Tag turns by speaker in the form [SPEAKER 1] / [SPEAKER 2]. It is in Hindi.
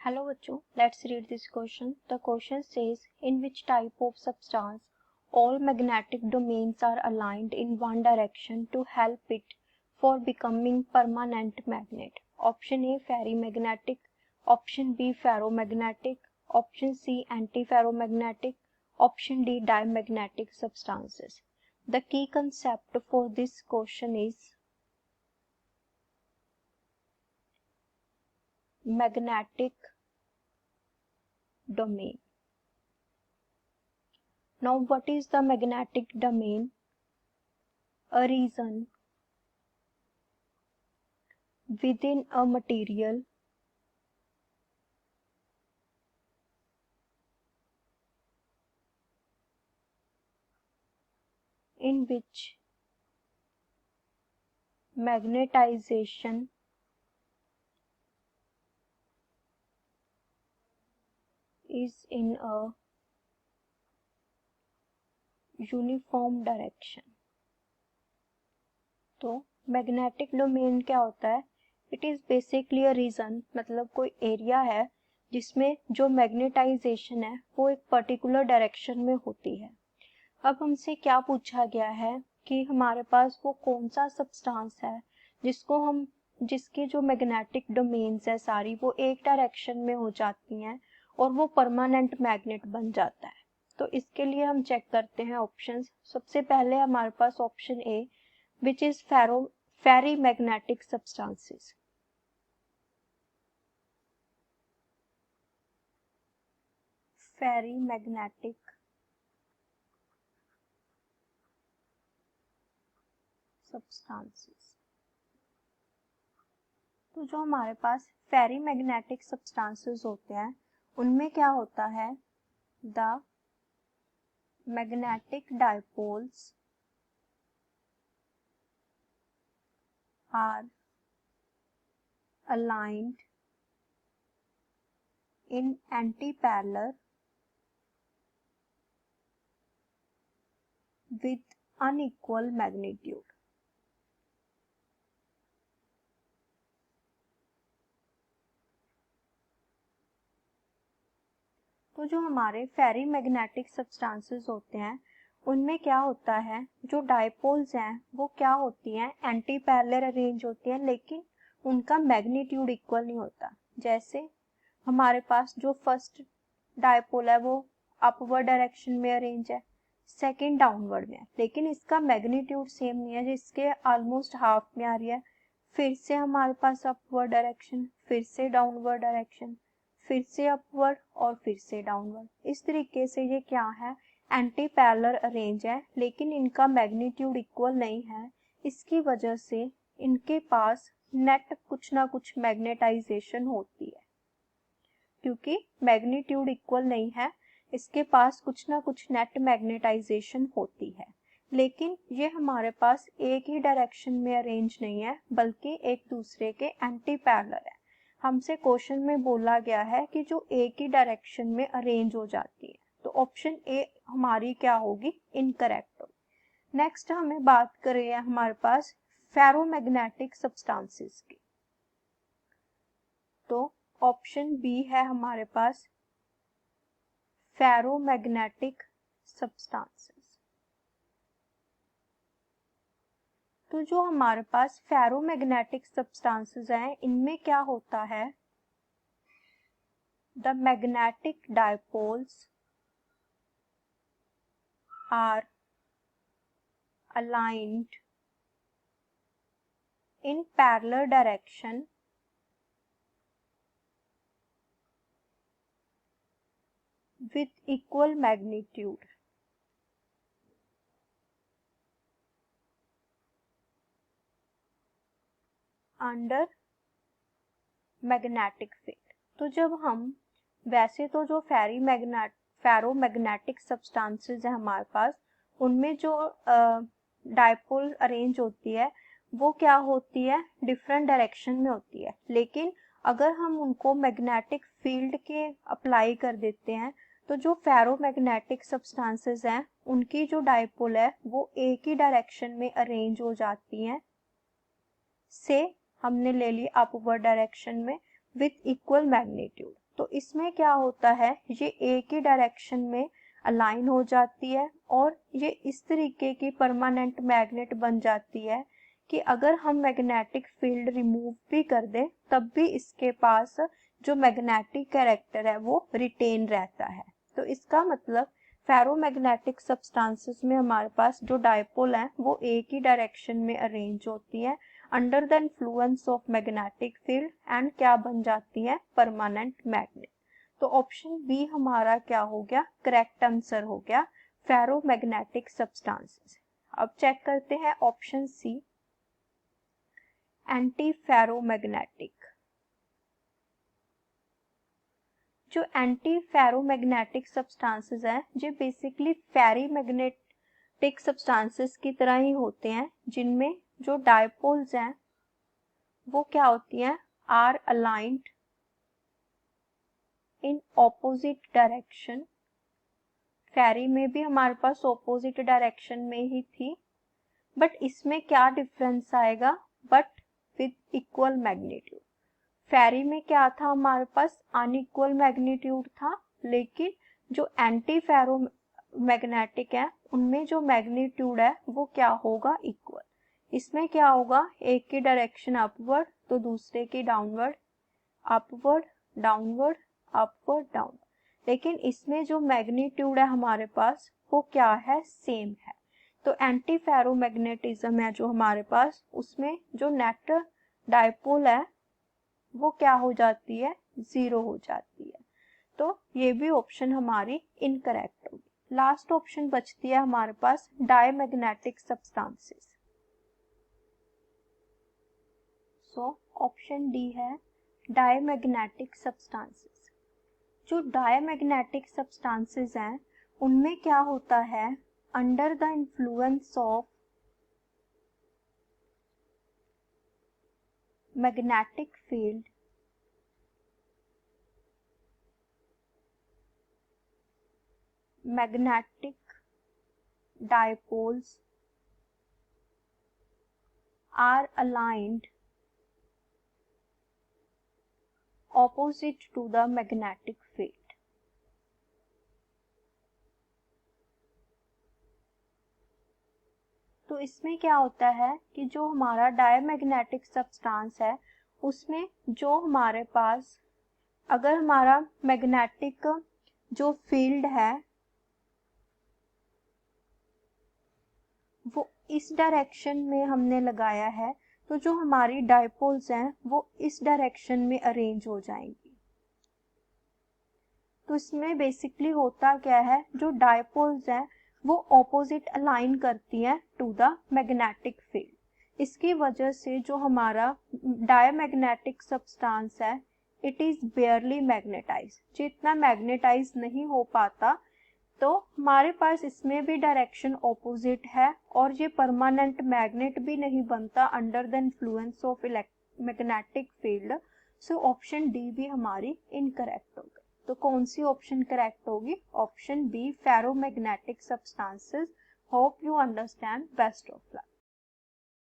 [SPEAKER 1] Hello बच्चों, let's read this question. The question says, in which type of substance all magnetic domains are aligned in one direction to help it for becoming permanent magnet? Option A ferrimagnetic, option B ferromagnetic, option C antiferromagnetic, option D diamagnetic substances. The key concept for this question is magnetic domain. Now, what is the magnetic domain? A region within a material in which magnetization is in a uniform direction. तो मैग्नेटिक डोमेन क्या होता है? It is basically a region, मतलब कोई एरिया है जिसमें जो मैग्नेटाइजेशन है वो एक पर्टिकुलर डायरेक्शन में होती है. अब हमसे क्या पूछा गया है कि हमारे पास वो कौन सा सब्सटेंस है जिसकी जो मैग्नेटिक डोमेन्स है सारी वो एक डायरेक्शन में हो जाती हैं और वो परमानेंट मैग्नेट बन जाता है. तो इसके लिए हम चेक करते हैं ऑप्शंस. सबसे पहले हमारे पास option A which is ferrimagnetic substances. Ferrimagnetic substances. तो जो हमारे पास फेरीमैग्नेटिक सब्सटेंसेस होते हैं उनमें क्या होता है? The magnetic dipoles are aligned in antiparallel with unequal magnitude. तो जो हमारे फेरीमैग्नेटिक सब्सटेंसेस होते हैं उनमें क्या होता है, जो डायपोल्स हैं वो क्या होती हैं? एंटी पैरेलल अरेंज होती हैं, लेकिन उनका मैग्नीट्यूड इक्वल नहीं होता. जैसे हमारे पास जो फर्स्ट डायपोल है वो अपवर्ड डायरेक्शन में अरेंज है, सेकंड डाउनवर्ड में है, लेकिन इसका मैग्नीट्यूड सेम नहीं है, जिसके ऑलमोस्ट हाफ में आ रही है. फिर से हमारे पास अपवर्ड डायरेक्शन, फिर से डाउनवर्ड डायरेक्शन, फिर से अपवर्ड और फिर से डाउनवर्ड. इस तरीके से ये क्या है? एंटी पैरेलल अरेंज है, लेकिन इनका मैग्नीट्यूड इक्वल नहीं है. इसकी वजह से इनके पास नेट कुछ ना कुछ मैग्नेटाइजेशन होती है. क्योंकि मैग्नीट्यूड इक्वल नहीं है, इसके पास कुछ ना कुछ नेट मैग्नेटाइजेशन होती है. लेकिन ये हमारे पास एक ही डायरेक्शन में अरेंज नहीं है, बल्कि एक दूसरे के एंटी पैरेलल है. हमसे क्वेश्चन में बोला गया है कि जो एक ही डायरेक्शन में अरेंज हो जाती है, तो ऑप्शन ए हमारी क्या होगी? इनकरेक्ट होगी. नेक्स्ट हमें बात करें हमारे पास फेरोमैग्नेटिक सब्सटेंसेस की. तो ऑप्शन बी है हमारे पास फेरोमैग्नेटिक सब्सटेंसेस. तो जो हमारे पास फेरोमैग्नेटिक सब्सटेंसेस हैं इनमें क्या होता है? The magnetic dipoles are aligned in parallel direction with equal magnitude. Under magnetic field. तो जब हम वैसे तो जो फेरोमैग्नेटिक सब्सटेंसेस है हमारे पास उनमें जो डायपोल अरेंज होती है वो क्या होती है? डिफरेंट डायरेक्शन में होती है. लेकिन अगर हम उनको मैग्नेटिक फील्ड के अप्लाई कर देते हैं तो जो फेरोमैग्नेटिक सब्सटेंसेस हैं उनकी जो डायपोल है वो एक ही डायरेक्शन में अरेंज हो जाती हैं. से हमने ले ली अपवर्ड डायरेक्शन में विथ इक्वल मैग्नीट्यूड. तो इसमें क्या होता है, ये एक ही डायरेक्शन में अलाइन हो जाती है और ये इस तरीके की परमानेंट मैग्नेट बन जाती है कि अगर हम मैग्नेटिक फील्ड रिमूव भी कर दें तब भी इसके पास जो मैग्नेटिक कैरेक्टर है वो रिटेन रहता है। तो इसका मतलब फेरोमैग्नेटिक सब्सटेंसेस में हमारे पास जो डायपोल हैं वो एक ही डायरेक्शन में अरेंज होती हैं under the influence of magnetic field and क्या बन जाती हैं, परमानेंट मैग्नेट। तो ऑप्शन बी हमारा क्या हो गया, करेक्ट आंसर हो गया, फेरोमैग्नेटिक सब्सटेंसेस। अब चेक करते हैं ऑप्शन सी, एंटी फेरोमैग्नेटिक। जो एंटी फेरोमैग्नेटिक सब्सटेंसेस हैं ये बेसिकली फेरी मैग्नेटिक सब्सटेंसेस की तरह ही होते हैं, जिनमें जो डायपोल्स हैं वो क्या होती हैं, are aligned in opposite direction. Ferri में भी हमारे पास ऑपोजिट डायरेक्शन में ही थी, बट इसमें क्या डिफरेंस आएगा, बट विद इक्वल मैग्नीट्यूड। फेरी में क्या था, हमारे पास अनइक्वल मैग्नीट्यूड था, लेकिन जो एंटी फेरो मैग्नेटिक है उनमें जो मैग्नीट्यूड है वो क्या होगा, इक्वल। इसमें क्या होगा, एक की डायरेक्शन अपवर्ड तो दूसरे की downward, upward downward upward downward, लेकिन इसमें जो मैग्नीट्यूड है हमारे पास वो क्या है, सेम है। तो एंटी फेरोमैग्नेटिज्म है जो हमारे पास, उसमें जो नेट डायपोल है वो क्या हो जाती है, जीरो हो जाती है। तो ये भी ऑप्शन हमारी इनकरेक्ट होगी। लास्ट ऑप्शन बचती है हमारे पास diamagnetic substances. So option D है डायमैग्नेटिक सब्सटेंसेस। जो डायमैग्नेटिक सब्सटेंसेस हैं उनमें क्या होता है, under the influence of magnetic field magnetic dipoles are aligned opposite to the magnetic field। तो इसमें क्या होता है कि जो हमारा डायमैग्नेटिक सब्सटेंस है उसमें जो हमारे पास, अगर हमारा मैग्नेटिक जो फील्ड है वो इस डायरेक्शन में हमने लगाया है, तो जो हमारी डायपोल्स हैं वो इस डायरेक्शन में अरेंज हो जाएंगी। तो इसमें बेसिकली होता क्या है, जो डायपोल्स हैं वो ऑपोजिट अलाइन करती हैं टू द मैग्नेटिक फील्ड। इसकी वजह से जो हमारा डायमैग्नेटिक सब्सटेंस है इट इज बेयरली मैग्नेटाइज, जितना मैग्नेटाइज नहीं हो पाता, तो हमारे पास इसमें भी डायरेक्शन ऑपोजिट है और ये परमानेंट मैग्नेट भी नहीं बनता under the influence of magnetic field. So option D भी हमारी इनकरेक्ट हो गई। तो कौन सी ऑप्शन करेक्ट होगी, option B ferromagnetic substances. Hope you understand, best of luck.